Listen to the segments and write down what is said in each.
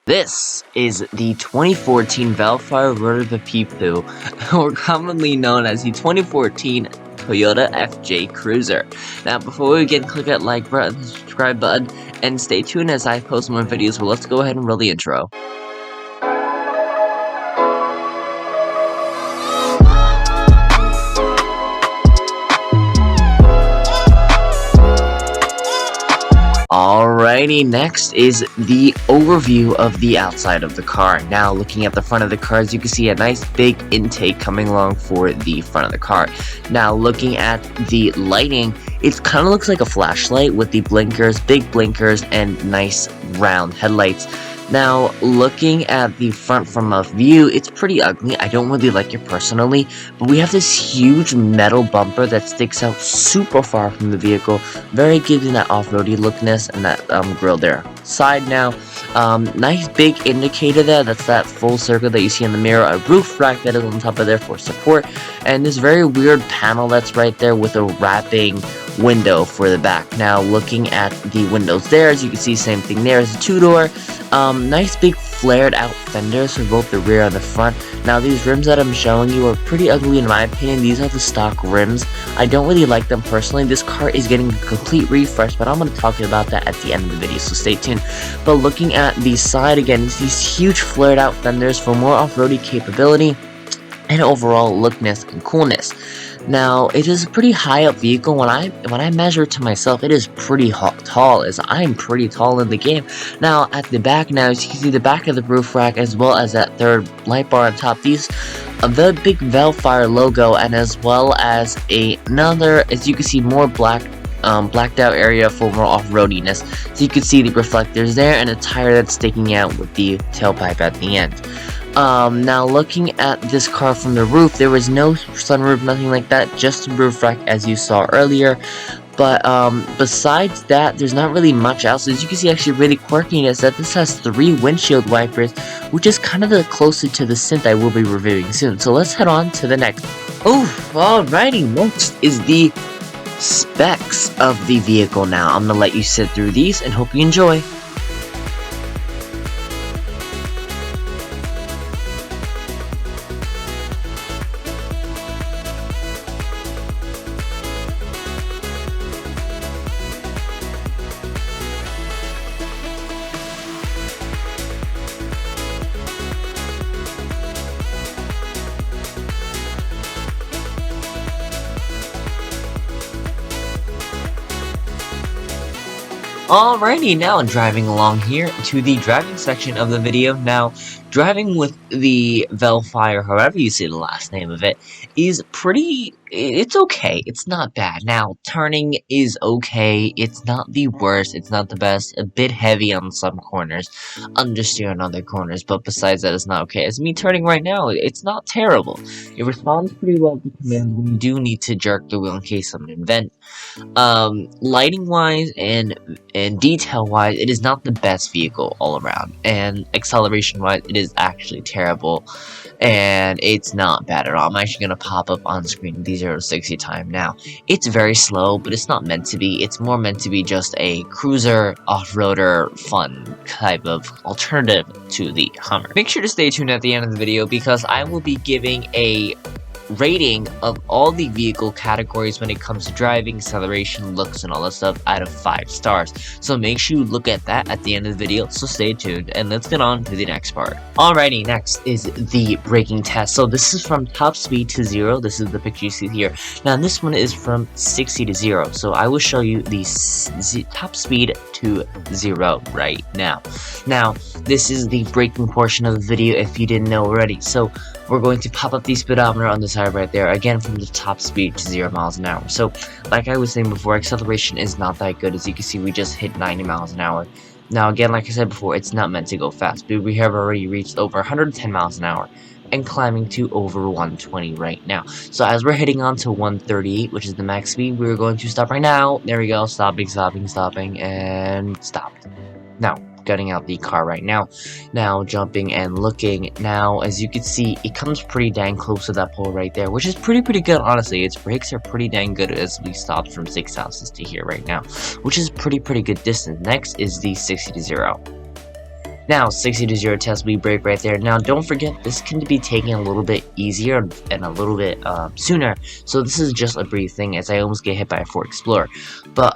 This is the 2014 Vellfire Rotor Pee-Poo, or commonly known as the 2014 Toyota FJ Cruiser. Now, before we begin, click that like button, subscribe button, and stay tuned as I post more videos. So let's go ahead and roll the intro. Alrighty, next is the overview of the outside of the car. Now, looking at the front of the car, as you can see a nice big intake coming along for the front of the car. Now, looking at the lighting, it kind of looks like a flashlight with the blinkers, big blinkers, and nice round headlights. Now, looking at the front from a view, it's pretty ugly. I don't really like it personally, but we have this huge metal bumper that sticks out super far from the vehicle, very giving that off-roady lookness and that grille there. Side now, nice big indicator there, that's that full circle that you see in the mirror, a roof rack that is on top of there for support, and this very weird panel that's right there with a wrapping window for the back. Now, looking at the windows there, as you can see, same thing there, is a two-door. Nice big flared out fenders for both the rear and the front. Now, these rims that I'm showing you are pretty ugly in my opinion. These are the stock rims. I don't really like them personally. This car is getting a complete refresh, but I'm going to talk about that at the end of the video, so stay tuned. But looking at the side again, it's these huge flared out fenders for more off-roady capability and overall lookness and coolness. Now, it is a pretty high up vehicle. When I measure it to myself, it is pretty tall, as I'm pretty tall in the game. Now, at the back now, as you can see the back of the roof rack as well as that third light bar on top, these the big Vellfire logo, and as well as another, as you can see, more blacked out area for more off-roadiness. So you can see the reflectors there and a tire that's sticking out with the tailpipe at the end. Now, looking at this car from the roof, there was no sunroof, nothing like that, just a roof rack as you saw earlier. But besides that, there's not really much else. As you can see, actually really quirky is that this has 3 windshield wipers, which is kind of the closer to the synth I will be reviewing soon. So let's head on to the next. Alrighty, next is the specs of the vehicle. Now, I'm gonna let you sit through these and hope you enjoy. Alrighty, now driving along here to the driving section of the video. Now, driving with the Vellfire, however you say the last name of it, is it's okay. It's not bad. Now, turning is okay. It's not the worst. It's not the best. A bit heavy on some corners. Understeer on other corners. But besides that, it's not okay. As me turning right now, it's not terrible. It responds pretty well to command when you do need to jerk the wheel in case something vent. Lighting-wise and detail-wise, it is not the best vehicle all around. And acceleration-wise, it is actually terrible. And it's not bad at all. I'm actually going to pop up on screen the 0 to 60 time now. It's very slow, but it's not meant to be. It's more meant to be just a cruiser, off-roader, fun type of alternative to the Hummer. Make sure to stay tuned at the end of the video because I will be giving a rating of all the vehicle categories when it comes to driving, acceleration, looks, and all that stuff out of 5 stars. So make sure you look at that at the end of the video, so stay tuned, and let's get on to the next part. Alrighty, next is the braking test. So this is from top speed to 0. This is the picture you see here. Now this one is from 60 to 0. So I will show you the top speed to 0 right now. Now, this is the braking portion of the video if you didn't know already. So we're going to pop up the speedometer on the side right there, again from the top speed to 0 miles an hour. So, like I was saying before, acceleration is not that good. As you can see, we just hit 90 miles an hour. Now, again, like I said before, it's not meant to go fast, but we have already reached over 110 miles an hour and climbing to over 120 right now. So, as we're heading on to 138, which is the max speed, we're going to stop right now. There we go, stopping, and stopped. Now, getting out the car right now. Now jumping and looking. Now, as you can see, it comes pretty dang close to that pole right there, which is pretty good, honestly. Its brakes are pretty dang good as we stopped from 6 houses to here right now, which is pretty good distance. Next is the 60 to 0. Now, 60-0 test we break right there. Now, don't forget, this can be taken a little bit easier and a little bit sooner. So this is just a brief thing, as I almost get hit by a Ford Explorer. But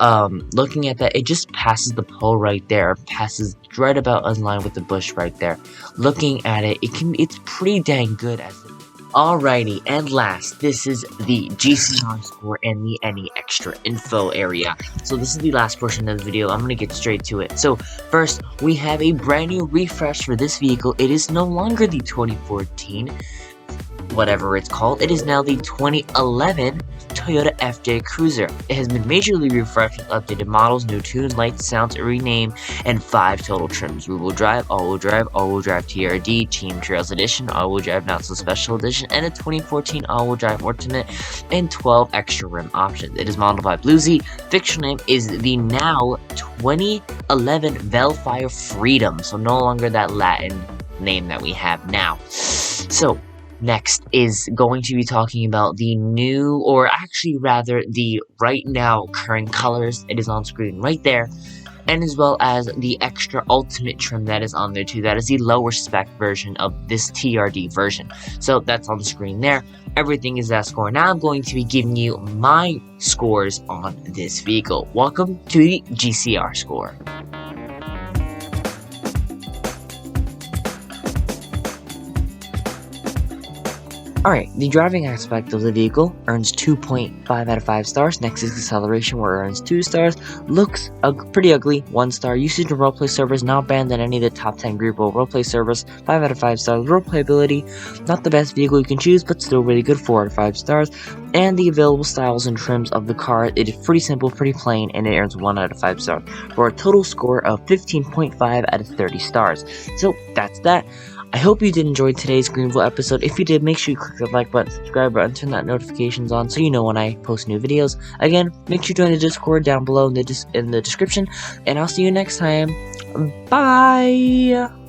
looking at that, it just passes the pole right there, passes right about in line with the bush right there. Looking at it, it's pretty dang good as the Alrighty, and last, this is the GCR score and the any extra info area. So this is the last portion of the video. I'm going to get straight to it. So first, we have a brand new refresh for this vehicle. It is no longer the 2014, whatever it's called. It is now the 2011 Toyota FJ Cruiser. It has been majorly refreshed with updated models, new tunes, lights, sounds, a rename, and 5 total trims. Rear-wheel drive, all-wheel drive TRD, Team Trails Edition, all-wheel drive Not So Special Edition, and a 2014 all-wheel drive Ultimate, and 12 extra rim options. It is modeled by Bluesy. Fictional name is the now 2011 Velfire Freedom, so no longer that Latin name that we have now. So next is going to be talking about the new, or actually rather the right now current colors. It is on screen right there, and as well as the extra ultimate trim that is on there too. That is the lower spec version of this TRD version, so that's on the screen there. Everything is that score. Now I'm going to be giving you my scores on this vehicle. Welcome to the GCR score. Alright, the driving aspect of the vehicle earns 2.5 out of 5 stars. Next is acceleration, where it earns 2 stars. Looks pretty ugly, 1 star. Usage of roleplay servers, not banned on any of the top 10 Greenville roleplay servers, 5 out of 5 stars. Roleplayability, not the best vehicle you can choose, but still really good, 4 out of 5 stars. And the available styles and trims of the car, it is pretty simple, pretty plain, and it earns 1 out of 5 stars, for a total score of 15.5 out of 30 stars. So that's that. I hope you did enjoy today's Greenville episode. If you did, make sure you click the like button, subscribe button, turn that notifications on so you know when I post new videos. Again, make sure to join the Discord down below in the description, and I'll see you next time. Bye!